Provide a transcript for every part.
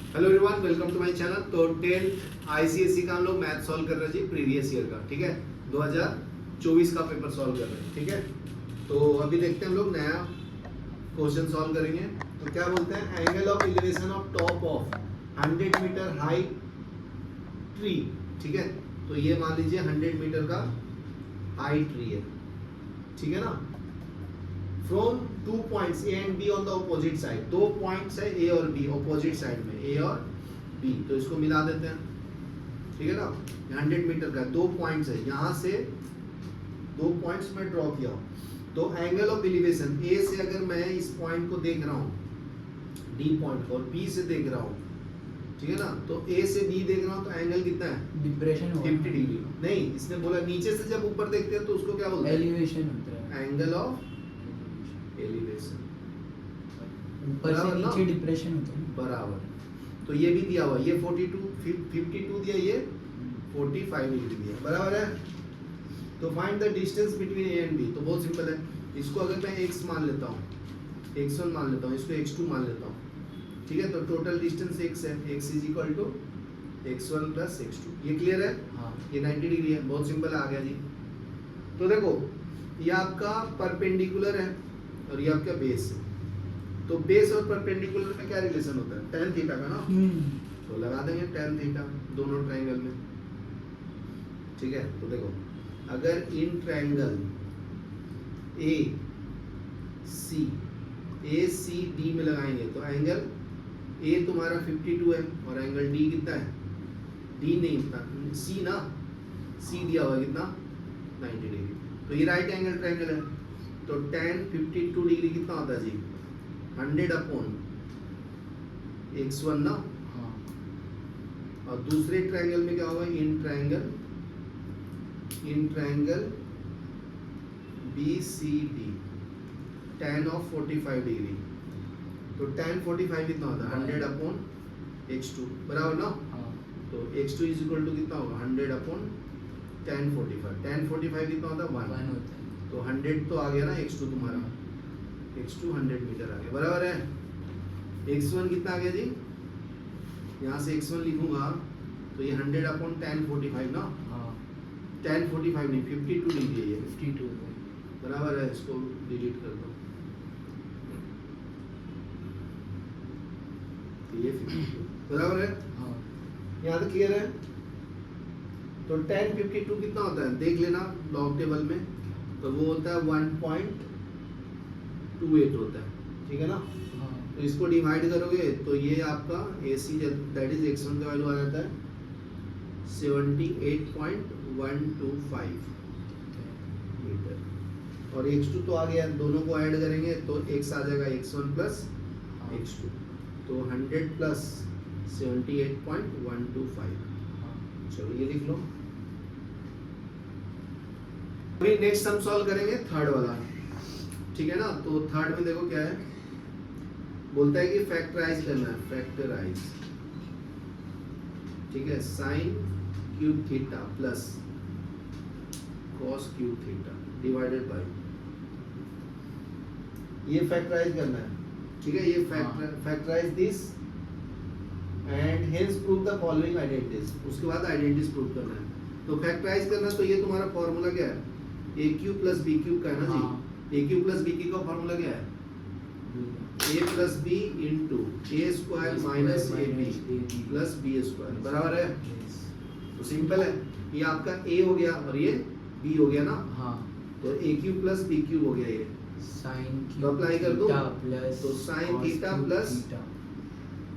Hello everyone, welcome to my channel. तो 10th ICSE का हम लोग मैथ सॉल्व कर रहे हैं जी, प्रीवियस ईयर का। ठीक है, 2024 का पेपर सॉल्व कर रहे हैं। ठीक है, तो अभी देखते हैं हम लोग नया क्वेश्चन सॉल्व करेंगे। तो क्या बोलते हैं, angle of elevation of top of 100 metre high tree. ठीक है, तो ये मान लीजिए 100 मीटर का हाई ट्री है। ठीक है ना, from 2 points A and be on the opposite side. दो पॉइंट्स है ए और बी ऑपोजिट साइड में, ए और बी, तो इसको मिला देते हैं। ठीक है ना, 100 मीटर का दो पॉइंट्स है, यहाँ से दो पॉइंट्स में ड्रॉ किया हूँ। तो एंगल ऑफ एलिवेशन ए से अगर मैं इस पॉइंट को देख रहा हूँ, डी पॉइंट को, और बी से देख रहा हूँ, ठीक है ना, तो ए से बी देख रहा हूँ, तो एंगल कितना है, डिप्रेशन 50 डिग्री। नहीं, इसने बोला नीचे से जब ऊपर देखते हैं तो उसको क्या बोलते हैं, एलिवेशन होता है। Angle of elevation. ऊपर से नीचे डिप्रेशन होता है। बराबर। तो ये भी दिया हुआ, ये 52 दिया, ये 45 डिग्री दिया। बराबर है। तो find the distance between A and B. तो बहुत सिंपल है, इसको अगर मैं x मान लेता हूँ, x1 मान लेता हूँ, इसको x2 मान लेता हूँ। ठीक है, तो टोटल डिस्टेंस x है, x is equal to x1 plus x2। ये क्लियर है? हाँ। ये 90 डिग्री है, बहुत सिंपल आ गया जी। तो देखो, ये आपका परपेंडिकुलर है और ये आपका बेस है। तो बेस और परपेंडिकुलर में क्या रिलेशन होता है, tan थीटा का ना। तो लगा देंगे tan थीटा दोनों ट्रायंगल में। ठीक है, तो देखो, अगर in triangle A C D में लगाएंगे तो एंगल ए तुम्हारा 52 है और एंगल डी कितना है, डी नहीं इतना, सी ना, सी दिया हुआ कितना, 90 डिग्री। तो ये राइट एंगल ट्रायंगल है। तो tan 52 डिग्री कितना होता है जी, 100 अपॉन x1 ना। हाँ। और दूसरे ट्रायंगल में क्या होगा, in triangle BCD tan of 45 degree. तो tan 45 कितना होता है, 100 अपॉन x2। बराबर ना। हाँ। तो x2 इज इक्वल टू कितना होगा, 100 अपॉन tan 45। tan 45 कितना होता है, 1 वन होता है। तो 100 तो आ गया ना x2 तुम्हारा, x2 100 मीटर आ गया। बराबर है। x1 कितना आ गया जी, यहाँ से x1 लिखूंगा तो ये 100 अपॉन tan 45 ना। हाँ। tan 45 नहीं, 52 डिग्री है ये। 52 बराबर है, इसको डिलीट कर दो। तो ये 52 बराबर है। हाँ। यहाँ तक क्लियर है। तो tan 52 कितना होता है, देख लेना लॉग टेबल में, तो वो होता है 1.28 होता है। ठीक है ना। हाँ। तो इसको डिवाइड करोगे तो ये आपका AC दैट इज x1 का वैल्यू आ जाता है 78.125 मीटर, और x2 तो आ गया, दोनों को ऐड करेंगे तो x आ जाएगा x1 प्लस x2, तो 100 प्लस 78.125। चलो ये लिख लो। अभी नेक्स्ट हम सॉल्व करेंगे थर्ड वाला। ठीक है ना। तो थर्ड में देखो क्या है, बोलता है कि फैक्टराइज करना है, फैक्टराइज। ठीक है, sine cube theta plus cos cube theta divided by, ये फैक्टराइज करना है। ठीक है, ये factorise this and hence prove the following identities. उसके बाद आइडेंटिटीज प्रूव करना है। तो फैक्टराइज करना, तो ये तुम्हारा फॉर्मूला क्या है, A cube plus B cube का है ना जी। A cube plus B cube का फॉर्मूला क्या है, A plus B into A square minus A B plus B square. बराबर है। तो सिंपल है, ये आपका ए हो गया और ये बी हो गया ना। हाँ। तो ए क्यूब प्लस बी क्यूब हो गया ये। साइन तो अप्लाई कर दो, प्लस तो sign theta plus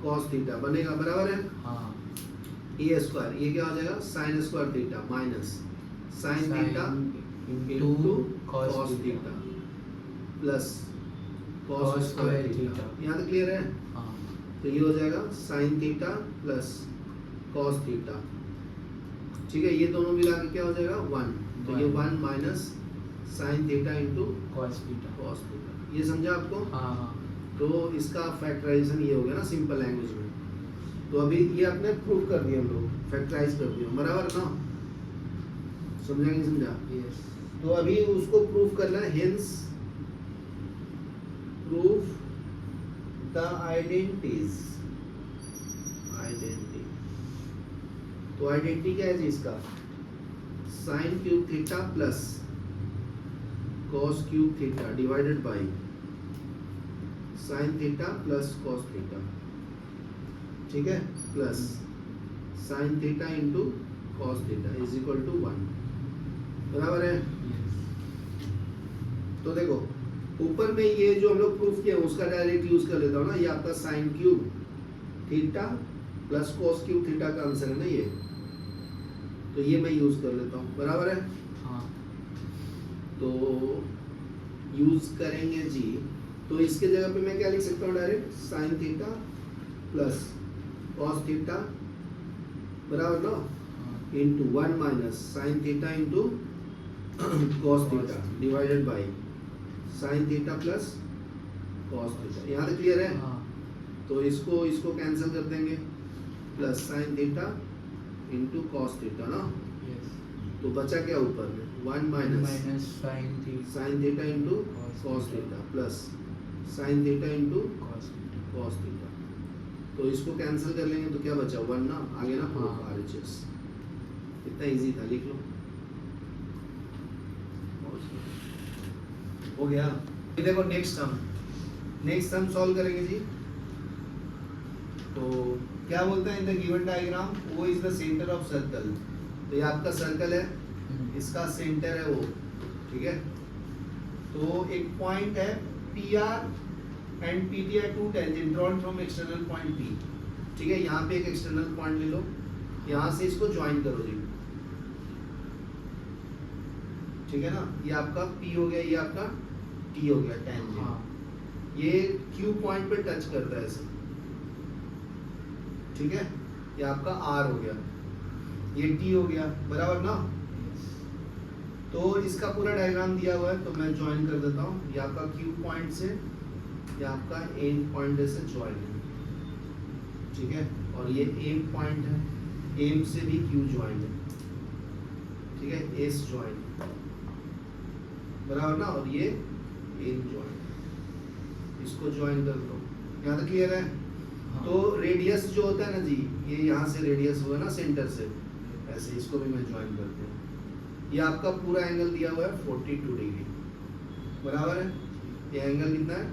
cos theta बनेगा। बराबर है। हाँ। ए स्क्वायर, ये क्या हो जाएगा, sine square theta minus sign theta into cos theta plus cos square theta. यहाँ तक क्लियर है। हाँ। तो ये हो जाएगा sign theta plus cos theta. ठीक है, ये दोनों मिला के क्या हो जाएगा, 1। तो ये 1 minus sign theta into cos theta. ये समझा आपको। हाँ। हाँ। तो इसका फैक्टराइजेशन ये हो गया ना सिंपल लैंग्वेज में। तो अभी ये आपने प्रूव कर दिया, हम लोग फैक्टराइज कर दिया। बराबर ना, समझा नहीं समझा। यस। तो अभी उसको प्रूव करना है, हेंस प्रूफ the identities तो आइडेंटिटी क्या है जी इसका, sine cube theta plus cos cube theta divided by sine theta plus cos theta, ठीक है, plus sine theta into cos theta is equal to 1, बराबर है। तो देखो ऊपर में ये जो हम लोग प्रूफ किया उसका डायरेक्ट यूज कर लेता हूँ ना, ये आपका sign cube theta plus cos cube theta का आंसर है ना ये, तो ये मैं यूज कर लेता हूँ, बराबर है। हाँ। तो यूज करेंगे जी, तो इसके जगह पे मैं क्या लिख सकता हूँ direct, sign theta plus cos theta बराबर ना into 1 minus sign theta into cos theta divided by sine theta plus cos theta, यहाँ तक क्लियर है। हाँ। तो इसको कैंसिल कर देंगे, plus sine theta into cos theta ना, तो बचा क्या ऊपर में 1 minus sign theta into cos theta plus sine theta into cos theta, तो इसको कैंसिल कर लेंगे तो क्या बचा 1 ना, आगे ना प्रूफ RHS, इतना इजी था, लिख लो, हो गया। ये देखो नेक्स्ट सम सॉल्व करेंगे जी। तो क्या बोलते हैं इन द गिवन डायग्राम, वो is the centre of circle, तो ये आपका सर्कल है, इसका सेंटर है वो, ठीक है। तो एक पॉइंट है PR and PT are two tangent drawn from external point P, ठीक है। यहाँ पे एक एक्सटर्नल पॉइंट ले लो, यहाँ से इसको ज्वाइन करो जी, ठीक है ना, ये आपका P हो गया, ये आपका T हो गया टेंजेंट। हाँ। ये Q पॉइंट पे टच करता है ऐसे, ठीक है, ये आपका R हो गया, ये T हो गया, बराबर ना। तो इसका पूरा डायग्राम दिया हुआ है, तो मैं ज्वाइन कर देता हूँ, ये आपका Q पॉइंट से ये आपका एंड पॉइंट से ज्वाइन है, ठीक है, और ये एम पॉइंट है, एम से भी Q ज्वाइन है, ठीक है, S ज्वाइन बराबर ना, और ये एन ज्वाइन, इसको ज्वाइन कर दो, यहाँ तक क्लियर है। हाँ। तो रेडियस जो होता है ना जी, ये यहाँ से रेडियस हुआ ना सेंटर से, ऐसे इसको भी मैं ज्वाइन करते हैं। ये आपका पूरा एंगल दिया हुआ है 42 डिग्री, बराबर है। ये एंगल कितना है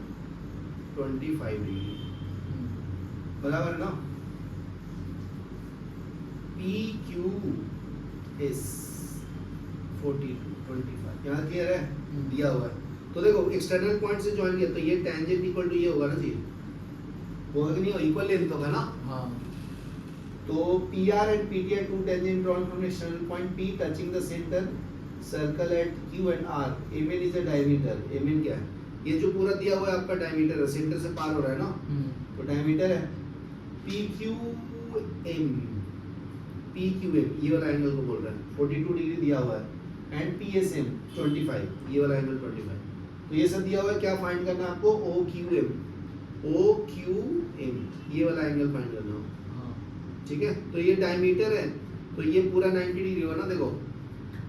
25 डिग्री, बराबर ना। PQS 42 25, यहाँ क्लियर है, दिया हुआ है। तो देखो एक्सटर्नल पॉइंट से ज्वाइन किया, तो ये टेंजेंट इक्वल टू ये होगा ना जी, होगा कि नहीं, इक्वल लेंथ होगा ना। हाँ। तो PR and PT are two tangent drawn from external point P touching the center circle at Q and R. MN is a diameter. MN क्या है, ये जो पूरा दिया हुआ है आपका डायमीटर है, सेंटर से पार हो रहा है ना, तो डायमीटर है। PQM ये वाला एंगल को बोल रहा है, 42 डिग्री दिया हुआ है, एंड PSM 25 ये वाला एंगल 25, तो ये सब दिया हुआ है। क्या फाइंड करना है आपको, OQM ये वाला एंगल फाइंड करना हो, ठीक है। तो ये डायमीटर है, तो ये पूरा 90 डिग्री होगा ना। देखो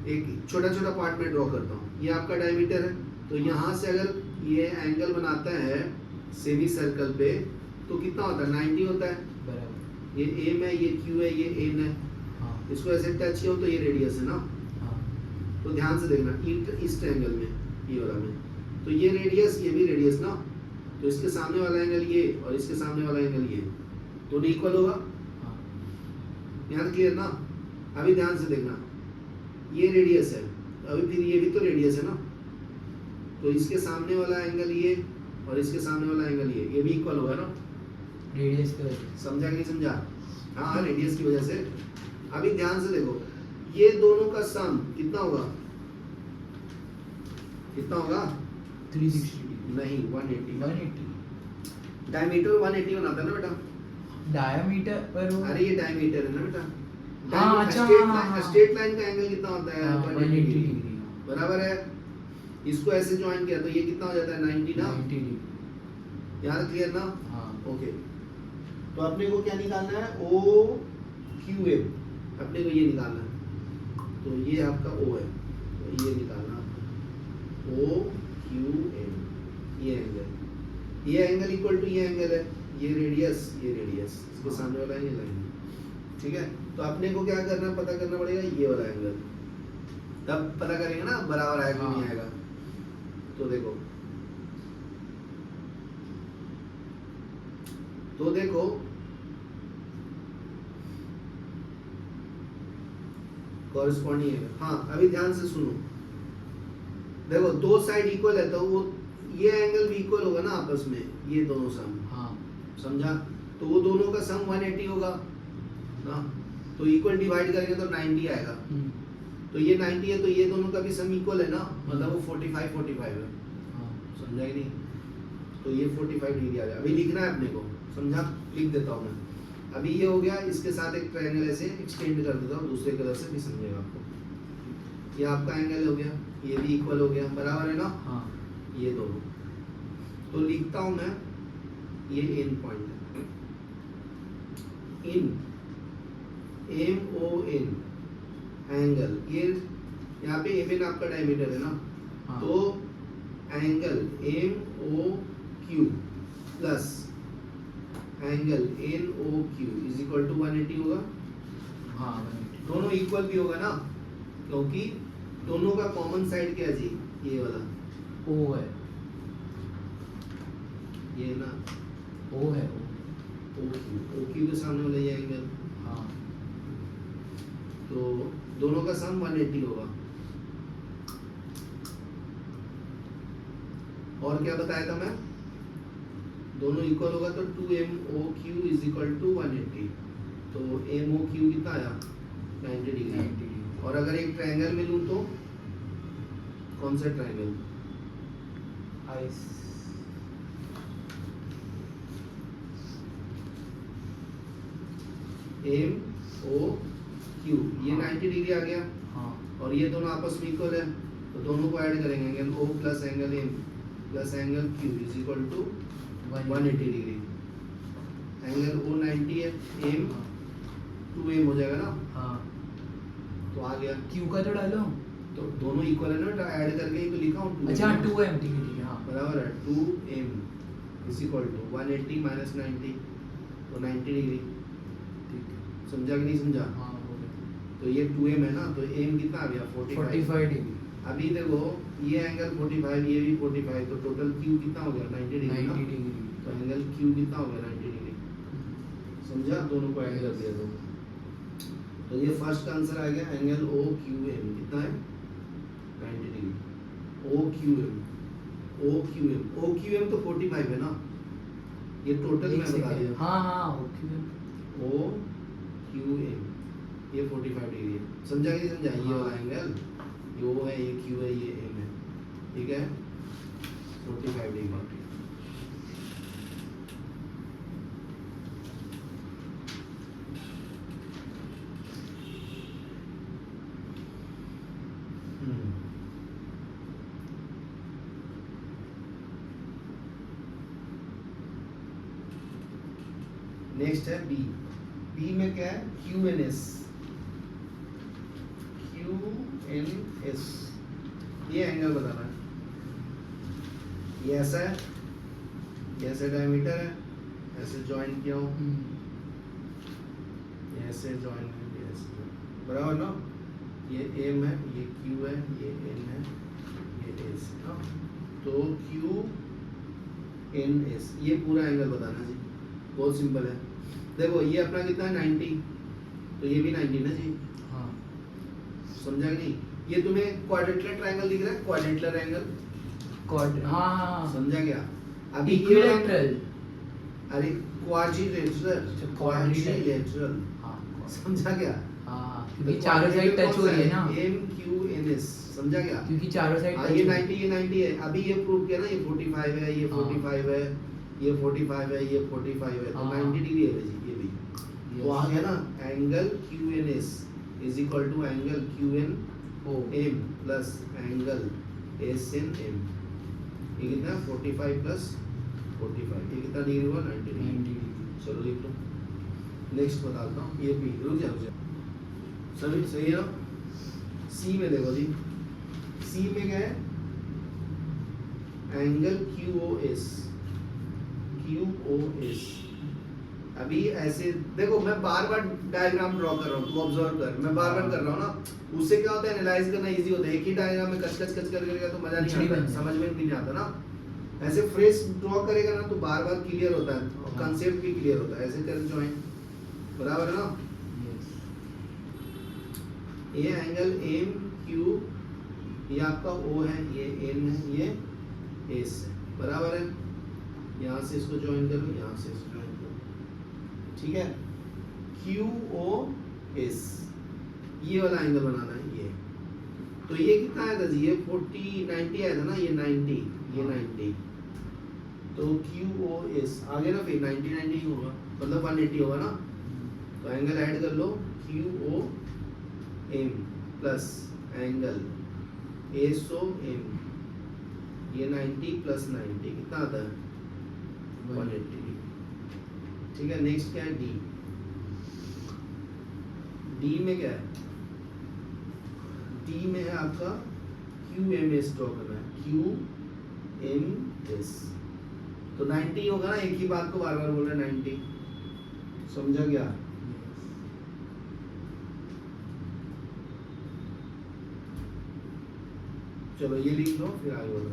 एक छोटा छोटा पार्ट में ड्रॉ करता हूँ, ये आपका डायमीटर है, तो यहाँ से अगर ये एंगल बनाता है सेमी सर्कल पे, तो कितना होता है 90 होता है, बराबर। ये एम है, ये क्यू है, ये एन है, इसको ऐसे टच किया तो ये रेडियस है ना। तो ध्यान से देखना, इस ट्रायंगल में ये वाला में, तो ये रेडियस, ये भी रेडियस ना, तो इसके सामने वाला एंगल ये और इसके सामने वाला एंगल ये, तो इक्वल होगा। यहाँ तक क्लियर ना। अभी ध्यान से देखना, ये रेडियस है, अभी फिर ये भी तो रेडियस है ना, तो इसके सामने वाला एंगल ये और इसके सामने वाला एंगल ये भी इक्वल होगा ना, रेडियस की वजह से। समझा कि नहीं समझा? हाँ, रेडियस की वजह से। अभी ध्यान से देखो, ये दोनों का सम कितना होगा, कितना होगा 360 नहीं 180 डायमीटर 180 बनाता है ना बेटा, डायमीटर पर वो, अरे ये डायमीटर है ना बेटा। हाँ, अच्छा, स्ट्रेट लाइन का एंगल कितना होता है 180 डिग्री, बराबर है। इसको ऐसे ज्वाइन किया तो ये कितना हो जाता है 90 ना, 90 डिग्री। यार क्लियर ना? हाँ। ओके, तो अपने को क्या निकालना है, OQM, अपने को ये निकालना है, तो ये आपका O है, तो ये निकालना आपको OQM, ये एंगल इक्वल टू ये एंगल है, ये रेडियस, इसके सामने वाला ये लाइन, ठीक है। तो अपने को क्या करना, पता करना पड़ेगा ये वाला एंगल, तब पता करेंगे ना बराबर आएगा कि नहीं हाँ। आएगा। तो देखो कॉरेस्पॉन्डिंग है। हाँ अभी ध्यान से सुनो, देखो दो साइड इक्वल है तो वो ये एंगल भी इक्वल होगा ना आपस में, ये दोनों सम, हाँ समझा? तो वो दोनों का सम 180 होगा ना, तो इक्वल डिवाइड करेंगे तो 90 आएगा। तो ये 90 है तो ये दोनों का भी सम इक्वल है ना, मतलब वो 45 है। हाँ समझा कि नहीं? तो ये 45 डिग्री आ गया। अभी लिखना है अपने को, समझा? लिख देता हूँ मैं। अभी ये हो गया, इसके साथ एक ट्रायंगल ऐसे एक्सटेंड कर देता हूँ दूसरे कलर से, भी समझेगा आपको। ये आपका एंगल हो गया, ये भी इक्वल हो गया, बराबर है ना? हाँ ये दोनों। तो लिखता हूँ मैं, ये एंड पॉइंट है, इन MON एंगल, ये यहाँ पे MN आपका डायमीटर है ना, हाँ। तो angle MOQ plus angle NOQ is equal to 180 होगा। हाँ 180। दोनों इक्वल भी होगा ना, क्योंकि दोनों का कॉमन साइड क्या है जी, ये वाला ओ है, ये ना ओ है OQ के सामने वाला ये एंगल, हाँ। तो दोनों का सम 180 होगा। और क्या बताया था मैं, दोनों इक्वल होगा तो 2MOQ इज इक्वल टू 180। तो MOQ कितना आया, 90 डिग्री। और अगर एक ट्रायंगल में लूं तो कौन सा ट्रायंगल, आइस MOQ, ये 90 डिग्री आ गया, हाँ और ये दोनों आपस में इक्वल है, तो दोनों को ऐड करेंगे, angle O plus angle M plus angle Q is equal to 180 degree. Angle O 90 है, M 2M हो जाएगा ना, हाँ। तो आ गया। क्यू का तो डालो, तो दोनों इक्वल है ना, ऐड करके ही तो लिखा हूँ 2M। अच्छा 2m, ठीक है हाँ। बराबर है, 2M is equal to 180 minus 90, तो 90 डिग्री। ठीक है, समझा कि नहीं समझा? हाँ हो गया। तो ये 2M है ना, तो M कितना आ गया, 45 डिग्री। अभी देखो ये एंगल 45, ये भी 45, तो टोटल Q कितना हो गया, 90 डिग्री ना? 90 डिग्री। तो एंगल Q कितना हो गया, 90 डिग्री। समझा? दोनों को ऐड कर दिया तो ये फर्स्ट का आंसर आ गया, एंगल OQM कितना है, 90 डिग्री। OQM तो 45 है ना, ये टोटल मैं बता दिया। हाँ हाँ ओके। OQM ये 45 डिग्री है। समझा कि नहीं समझा? ये वाला एंगल, ये O है, ये Q है, ये M है, ठीक है, 45 डिग्री। नेक्स्ट है बी। बी में क्या है, QNS। ये एंगल बताना है, ये ऐसा है, ये ऐसे डायमीटर है, ऐसे जॉइन किया हूँ, ये ऐसे जॉइन किया, ऐसे बराबर ना। ये M है, ये Q है, ये N है, ये S है ना। तो QNS ये पूरा एंगल बताना जी, बहुत सिंपल है। देखो ये अपना कितना है, 90, तो ये भी 90 ना जी। हाँ समझा कि नहीं? ये तुम्हें क्वाड्रेटुलर ट्रायंगल दिख रहा है, क्वाड्रेटुलर एंगल, हाँ हाँ। समझा क्या? अभी इक्विलैटरल, अरे क्वाड्रिलेटरल, क्वाड्रिलेटरल, हाँ समझा क्या? हाँ क्योंकि चारों साइड टच हो रही है ना, MQNS, समझा क्या? क्योंकि चारों साइड हाँ ये 90 ये 90 है। अभी ये प्रूव किया ना, ये 45 है, ये 45 है, ये 45 है, ये 45 है, तो 90 डिग्री है जी ये भी। तो आ गया ना, angle QNS is equal to angle QNM plus angle SNM। ये कितना है, 45 प्लस 45, ये कितना डिग्री हुआ, 90 डिग्री। चलो लिख लो, नेक्स्ट बताता हूँ। ये भी रुक जाओ, सभी सही है। सी में देखो जी, सी में क्या है, एंगल QOS। अभी ऐसे देखो, मैं बार बार डायग्राम ड्रॉ कर रहा हूँ, तू ऑब्जर्व कर, मैं बार बार कर रहा हूँ ना, उससे क्या होता है, एनालाइज करना इजी होता है। एक ही डायग्राम में कच कर करेगा तो मजा नहीं आता, समझ में भी नहीं आता ना। ऐसे फ्रेश ड्रॉ करेगा ना तो बार बार क्लियर होता है और कंसेप्ट भी क्लियर होता है। ऐसे कर ज्वाइन, बराबर है ना। ये एंगल एम क्यू, ये आपका ओ है, ये एन है, ये एस है, बराबर है। यहाँ से इसको ज्वाइन करो, यहाँ से इसको ज्वाइन करो, ठीक है। क्यू ओ एस, ये वाला एंगल बनाना है ये। तो ये कितना आया था जी, ये 40 90 आया था ना, ये 90, ये 90। तो क्यू ओ एस आगे ना, फिर 90 90 होगा, मतलब 180 होगा ना। तो एंगल ऐड कर लो, Q O M plus angle S O M, ये 90 प्लस 90 कितना आता है, 180। ठीक है, नेक्स्ट क्या है, डी। डी में क्या है, डी में है आपका क्यू एम एस ड्रॉ करना है, क्यू एम एस। तो 90 होगा ना, एक ही बात को बार बार बोल रहे हैं 90, समझा क्या। चलो ये लिख लो, फिर आगे बढ़ो।